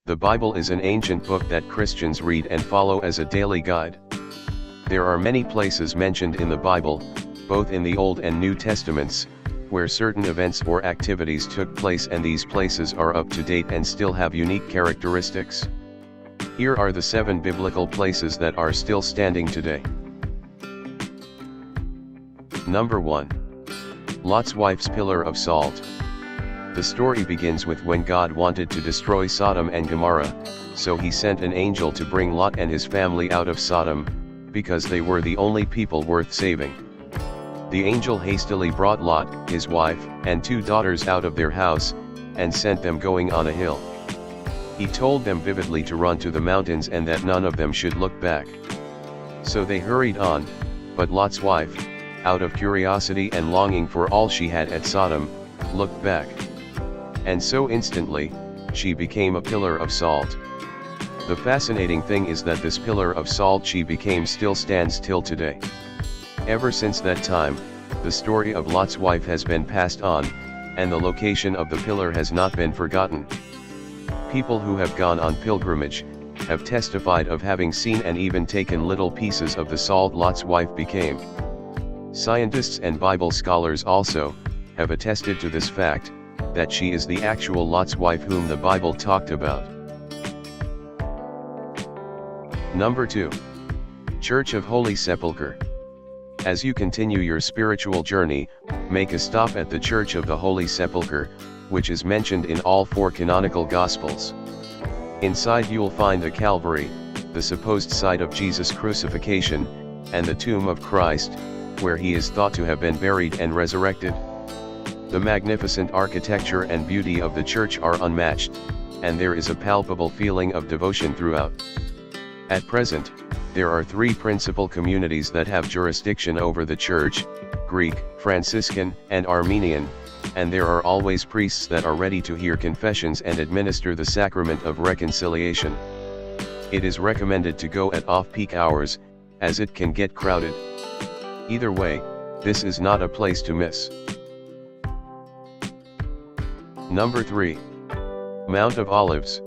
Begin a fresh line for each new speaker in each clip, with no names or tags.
The Bible is an ancient book that Christians read and follow as a daily guide. There are many places mentioned in the Bible, both in the Old and New Testaments, where certain events or activities took place, and these places are up to date and still have unique characteristics. Here are the 7 biblical places that are still standing today. Number 1. Lot's wife's pillar of salt. The story begins with when God wanted to destroy Sodom and Gomorrah, so he sent an angel to bring Lot and his family out of Sodom, because they were the only people worth saving. The angel hastily brought Lot, his wife, and 2 daughters out of their house, and sent them going on a hill. He told them vividly to run to the mountains and that none of them should look back. So they hurried on, but Lot's wife, out of curiosity and longing for all she had at Sodom, looked back. And so instantly, she became a pillar of salt. The fascinating thing is that this pillar of salt she became still stands till today. Ever since that time, the story of Lot's wife has been passed on, and the location of the pillar has not been forgotten. People who have gone on pilgrimage have testified of having seen and even taken little pieces of the salt Lot's wife became. Scientists and Bible scholars also have attested to this fact, that she is the actual Lot's wife whom the Bible talked about. Number 2. Church of Holy Sepulchre. As you continue your spiritual journey, make a stop at the Church of the Holy Sepulchre, which is mentioned in all 4 canonical Gospels. Inside you'll find the Calvary, the supposed site of Jesus' crucifixion, and the tomb of Christ, where he is thought to have been buried and resurrected. The magnificent architecture and beauty of the church are unmatched, and there is a palpable feeling of devotion throughout. At present, there are 3 principal communities that have jurisdiction over the church: Greek, Franciscan, and Armenian, and there are always priests that are ready to hear confessions and administer the sacrament of reconciliation. It is recommended to go at off-peak hours, as it can get crowded. Either way, this is not a place to miss. Number 3. Mount of Olives.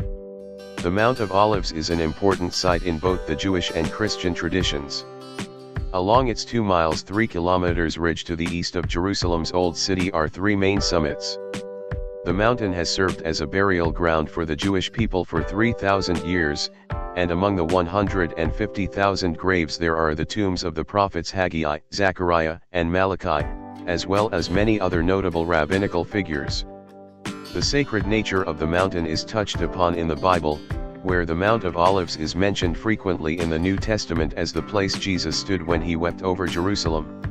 The Mount of Olives is an important site in both the Jewish and Christian traditions. Along its 2 miles 3 kilometers ridge to the east of Jerusalem's Old City are 3 main summits. The mountain has served as a burial ground for the Jewish people for 3,000 years, and among the 150,000 graves there are the tombs of the prophets Haggai, Zechariah, and Malachi, as well as many other notable rabbinical figures. The sacred nature of the mountain is touched upon in the Bible, where the Mount of Olives is mentioned frequently in the New Testament as the place Jesus stood when he wept over Jerusalem.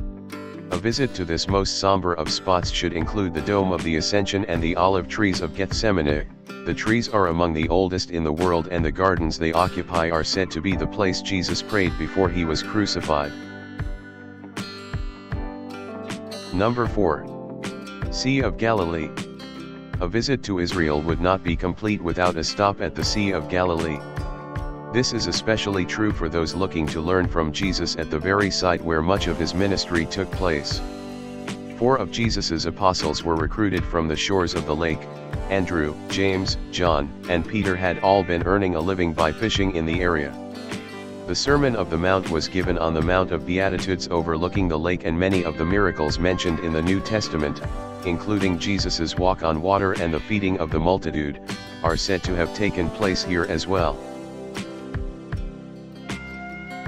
A visit to this most somber of spots should include the Dome of the Ascension and the olive trees of Gethsemane. The trees are among the oldest in the world, and the gardens they occupy are said to be the place Jesus prayed before he was crucified. Number 4. Sea of Galilee. A visit to Israel would not be complete without a stop at the Sea of Galilee. This is especially true for those looking to learn from Jesus at the very site where much of his ministry took place. 4 of Jesus's apostles were recruited from the shores of the lake. Andrew, James, John, and Peter had all been earning a living by fishing in the area. The Sermon of the Mount was given on the Mount of Beatitudes overlooking the lake, and many of the miracles mentioned in the New Testament, including Jesus's walk on water and the feeding of the multitude, are said to have taken place here as well.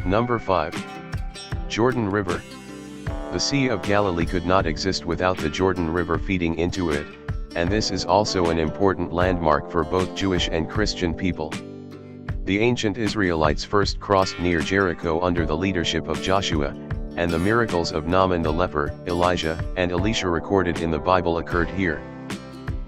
Number 5. Jordan River. The Sea of Galilee could not exist without the Jordan River feeding into it, and this is also an important landmark for both Jewish and Christian people. The ancient Israelites first crossed near Jericho under the leadership of Joshua, and the miracles of Naaman the leper, Elijah, and Elisha recorded in the Bible occurred here.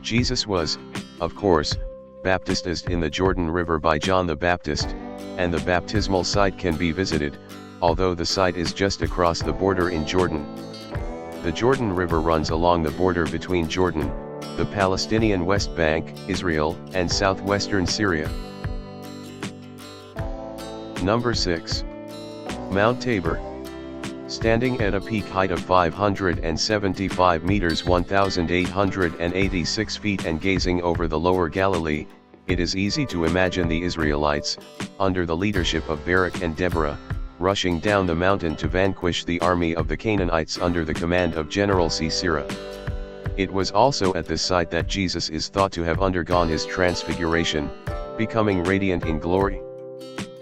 Jesus was, of course, baptized in the Jordan River by John the Baptist, and the baptismal site can be visited, although the site is just across the border in Jordan. The Jordan River runs along the border between Jordan, the Palestinian West Bank, Israel, and southwestern Syria. Number 6. Mount Tabor. Standing at a peak height of 575 meters 1,886 feet and gazing over the lower Galilee, It is easy to imagine the Israelites, under the leadership of Barak and Deborah, rushing down the mountain to vanquish the army of the Canaanites under the command of General Sisera. It was also at this site that Jesus is thought to have undergone his transfiguration, becoming radiant in glory.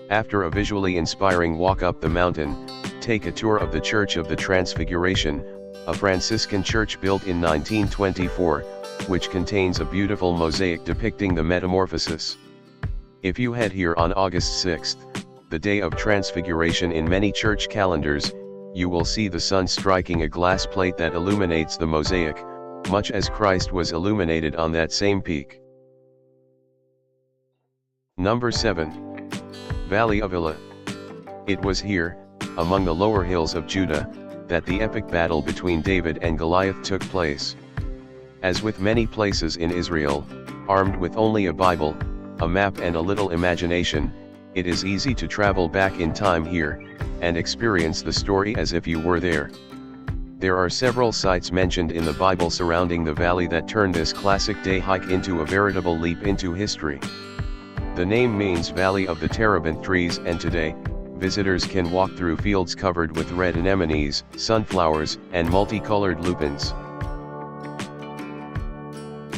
After a visually inspiring walk up the mountain, take a tour of the Church of the Transfiguration, a Franciscan church built in 1924, which contains a beautiful mosaic depicting the Metamorphosis. If you head here on August 6th, the day of Transfiguration in many church calendars, you will see the sun striking a glass plate that illuminates the mosaic, much as Christ was illuminated on that same peak. Number 7. Valley of Elah. It was here, among the lower hills of Judah, that the epic battle between David and Goliath took place. As with many places in Israel, armed with only a Bible, a map and a little imagination, it is easy to travel back in time here, and experience the story as if you were there. There are several sites mentioned in the Bible surrounding the valley that turn this classic day hike into a veritable leap into history. The name means Valley of the Terebinth Trees, and today, visitors can walk through fields covered with red anemones, sunflowers, and multicolored lupins.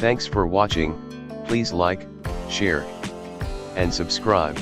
Thanks for watching. Please like, share, and subscribe.